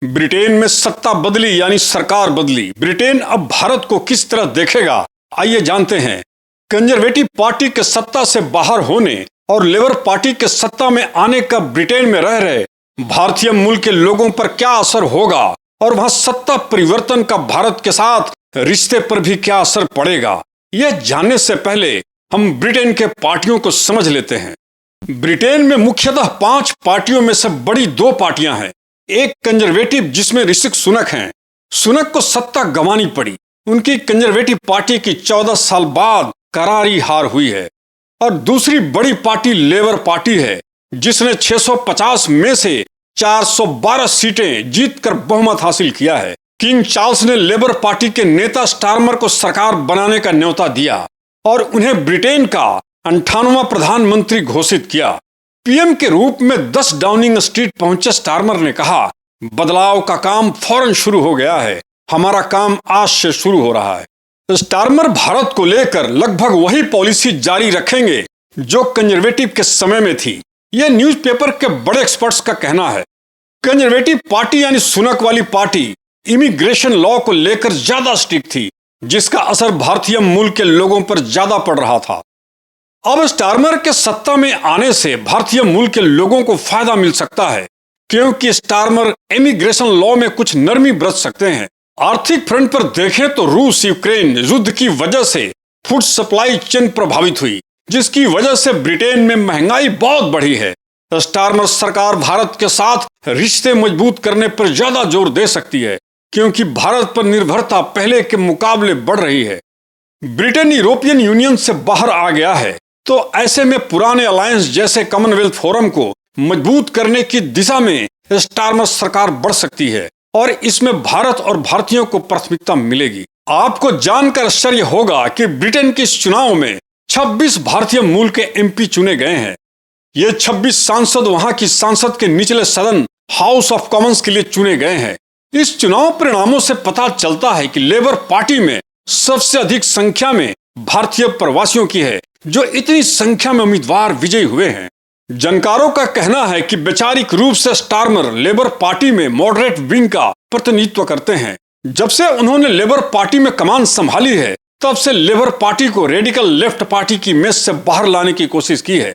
Britain में सत्ता बदली यानी सरकार बदली। ब्रिटेन अब भारत को किस तरह देखेगा, आइए जानते हैं। कंजर्वेटिव पार्टी के सत्ता से बाहर होने और लेबर पार्टी के सत्ता में आने का ब्रिटेन में रह रहे भारतीय मूल के लोगों पर क्या असर होगा और वहां सत्ता परिवर्तन का भारत के साथ रिश्ते पर भी क्या असर पड़ेगा, यह जानने से पहले हम ब्रिटेन के पार्टियों को समझ लेते हैं। ब्रिटेन में मुख्यतः 5 पार्टियों में से बड़ी 2 पार्टियां हैं। एक कंजर्वेटिव जिसमें ऋषि सुनक हैं। सुनक को सत्ता गंवानी पड़ी। उनकी कंजर्वेटिव पार्टी की 14 साल बाद करारी हार हुई है। और दूसरी बड़ी पार्टी लेबर पार्टी है जिसने 650 में से 412 सीटें जीतकर बहुमत हासिल किया है। किंग चार्ल्स ने लेबर पार्टी के नेता स्टार्मर को सरकार बनाने का न्योता दिया और उन्हें ब्रिटेन का 98वां प्रधानमंत्री घोषित किया। पीएम के रूप में 10 डाउनिंग स्ट्रीट पहुंचे स्टार्मर ने कहा, बदलाव का काम फौरन शुरू हो गया है, हमारा काम आज से शुरू हो रहा है। स्टार्मर भारत को लेकर लगभग वही पॉलिसी जारी रखेंगे जो कंजर्वेटिव के समय में थी। यह न्यूज़पेपर के बड़े एक्सपर्ट्स का कहना है। कंजर्वेटिव पार्टी यानी सुनक वाली पार्टी इमिग्रेशन लॉ को लेकर ज्यादा स्ट्रिक्ट थी, जिसका असर भारतीय मूल के लोगों पर ज्यादा पड़ रहा था। अब स्टार्मर के सत्ता में आने से भारतीय मूल के लोगों को फायदा मिल सकता है, क्योंकि स्टार्मर इमिग्रेशन लॉ में कुछ नरमी बरत सकते हैं। आर्थिक फ्रंट पर देखें तो रूस यूक्रेन युद्ध की वजह से फूड सप्लाई चेन प्रभावित हुई, जिसकी वजह से ब्रिटेन में महंगाई बहुत बढ़ी है। स्टार्मर सरकार भारत के साथ रिश्ते मजबूत करने पर ज्यादा जोर दे सकती है, क्योंकि भारत पर निर्भरता पहले के मुकाबले बढ़ रही है। ब्रिटेन यूरोपियन यूनियन से बाहर आ गया है, तो ऐसे में पुराने अलायंस जैसे कॉमनवेल्थ फोरम को मजबूत करने की दिशा में स्टार्मर सरकार बढ़ सकती है और इसमें भारत और भारतीयों को प्राथमिकता मिलेगी। आपको जानकर आश्चर्य होगा कि ब्रिटेन के इस चुनाव में 26 भारतीय मूल के एमपी चुने गए हैं। ये 26 सांसद वहां की संसद के निचले सदन हाउस ऑफ कॉमन्स के लिए चुने गए हैं। इस चुनाव परिणामों से पता चलता है कि लेबर पार्टी में सबसे अधिक संख्या में भारतीय प्रवासियों की है, जो इतनी संख्या में उम्मीदवार विजयी हुए हैं। जानकारों का कहना है कि वैचारिक रूप से स्टार्मर लेबर पार्टी में मॉडरेट विंग का प्रतिनिधित्व करते हैं। जब से उन्होंने लेबर पार्टी में कमान संभाली है, तब से लेबर पार्टी को रेडिकल लेफ्ट पार्टी की मेज से बाहर लाने की कोशिश की है,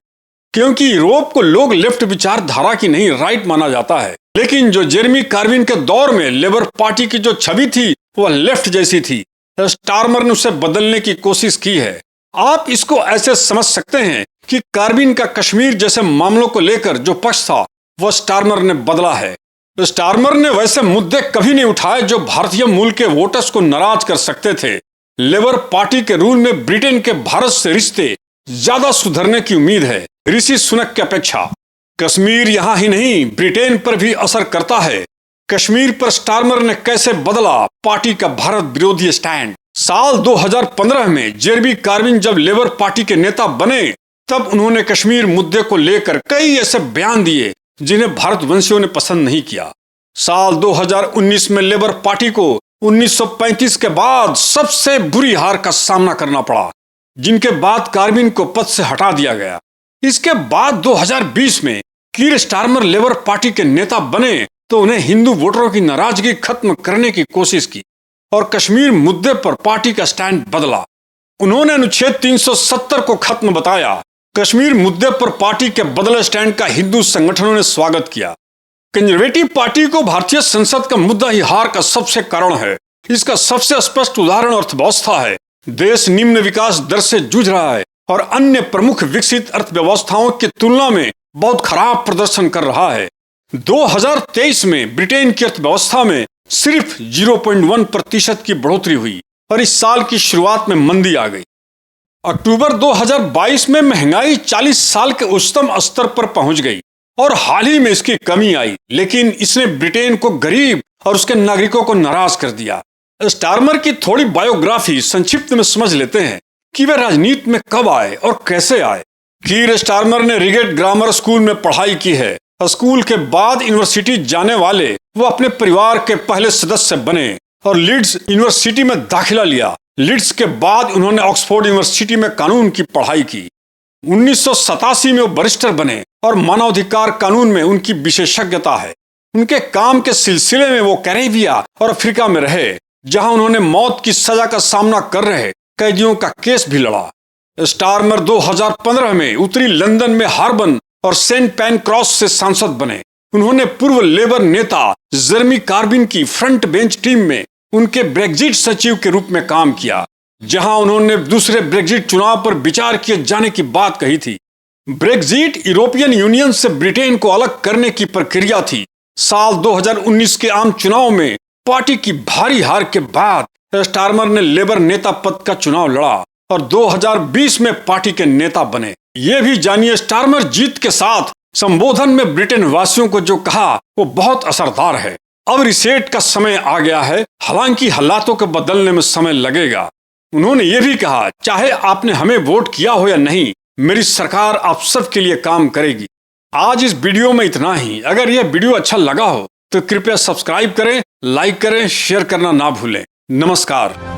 क्योंकि यूरोप को लोग लेफ्ट विचारधारा की नहीं राइट माना जाता है। लेकिन जो जेरेमी कार्बिन के दौर में लेबर पार्टी की जो छवि थी वह लेफ्ट जैसी थी। स्टार्मर ने उसे बदलने की कोशिश की है। आप इसको ऐसे समझ सकते हैं कि कार्बिन का कश्मीर जैसे मामलों को लेकर जो पक्ष था वह स्टार्मर ने बदला है। स्टार्मर ने वैसे मुद्दे कभी नहीं उठाए जो भारतीय मूल के वोटर्स को नाराज कर सकते थे। लेबर पार्टी के रूल में ब्रिटेन के भारत से रिश्ते ज्यादा सुधरने की उम्मीद है ऋषि सुनक की अपेक्षा। कश्मीर यहाँ ही नहीं ब्रिटेन पर भी असर करता है। कश्मीर पर स्टार्मर ने कैसे बदला पार्टी का भारत विरोधी स्टैंड। साल 2015 में जेरेमी कार्बिन जब लेबर पार्टी के नेता बने, तब उन्होंने कश्मीर मुद्दे को लेकर कई ऐसे बयान दिए जिन्हें भारतवंशियों ने पसंद नहीं किया। साल 2019 में लेबर पार्टी को 1935 के बाद सबसे बुरी हार का सामना करना पड़ा, जिनके बाद कार्बिन को पद से हटा दिया गया। इसके बाद 2020 में कीर स्टार्मर लेबर पार्टी के नेता बने तो उन्हें हिंदू वोटरों की नाराजगी खत्म करने की कोशिश की और कश्मीर मुद्दे पर पार्टी का स्टैंड बदला। उन्होंने अनुच्छेद 370 को खत्म बताया। कश्मीर मुद्दे पर पार्टी के बदले स्टैंड का हिंदू संगठनों ने स्वागत किया। कंजर्वेटिव पार्टी को भारतीय संसद का मुद्दा ही हार का सबसे कारण है। इसका सबसे स्पष्ट उदाहरण अर्थव्यवस्था है। देश निम्न विकास दर से जूझ रहा है और अन्य प्रमुख विकसित अर्थव्यवस्थाओं की तुलना में बहुत खराब प्रदर्शन कर रहा है। 2023 में ब्रिटेन की अर्थव्यवस्था में सिर्फ 0.1% की बढ़ोतरी हुई और इस साल की शुरुआत में मंदी आ गई। अक्टूबर 2022 में महंगाई 40 साल के उच्चतम स्तर पर पहुंच गई और हाल ही में इसकी कमी आई, लेकिन इसने ब्रिटेन को गरीब और उसके नागरिकों को नाराज कर दिया। स्टार्मर की थोड़ी बायोग्राफी संक्षिप्त में समझ लेते हैं कि वे राजनीति में कब आए और कैसे आए। कीर स्टार्मर ने रिगेट ग्रामर स्कूल में पढ़ाई की है। स्कूल के बाद यूनिवर्सिटी जाने वाले वो अपने परिवार के पहले सदस्य बने और लीड्स यूनिवर्सिटी में दाखिला लिया। लीड्स के बाद उन्होंने ऑक्सफोर्ड यूनिवर्सिटी में कानून की पढ़ाई की। 1987 में वो बैरिस्टर बने और मानवाधिकार कानून में उनकी विशेषज्ञता है। उनके काम के सिलसिले में वो कैरेबिया और अफ्रीका में रहे, जहां उन्होंने मौत की सजा का सामना कर रहे कैदियों का केस भी लड़ा। स्टारमर 2015 में उत्तरी लंदन में हार्बन और सेंट पैनक्रॉस से सांसद बने। उन्होंने पूर्व लेबर नेता जेरेमी कार्बिन की फ्रंट बेंच टीम में उनके ब्रेग्जिट सचिव के रूप में काम किया, जहां उन्होंने दूसरे ब्रेग्जिट चुनाव पर विचार किए जाने की बात कही थी। ब्रेग्जिट यूरोपियन यूनियन से ब्रिटेन को अलग करने की प्रक्रिया थी। साल 2019 के आम चुनाव में पार्टी की भारी हार के बाद स्टारमर ने लेबर नेता पद का चुनाव लड़ा और 2020 में पार्टी के नेता बने। ये भी जानिए स्टारमर जीत के साथ संबोधन में ब्रिटेन वासियों को जो कहा वो बहुत असरदार है। अब रिसेट का समय आ गया है, हालांकि हालातों को बदलने में समय लगेगा। उन्होंने ये भी कहा, चाहे आपने हमें वोट किया हो या नहीं, मेरी सरकार आप सब के लिए काम करेगी। आज इस वीडियो में इतना ही। अगर यह वीडियो अच्छा लगा हो तो कृपया सब्सक्राइब करें, लाइक करें, शेयर करना ना भूलें। नमस्कार।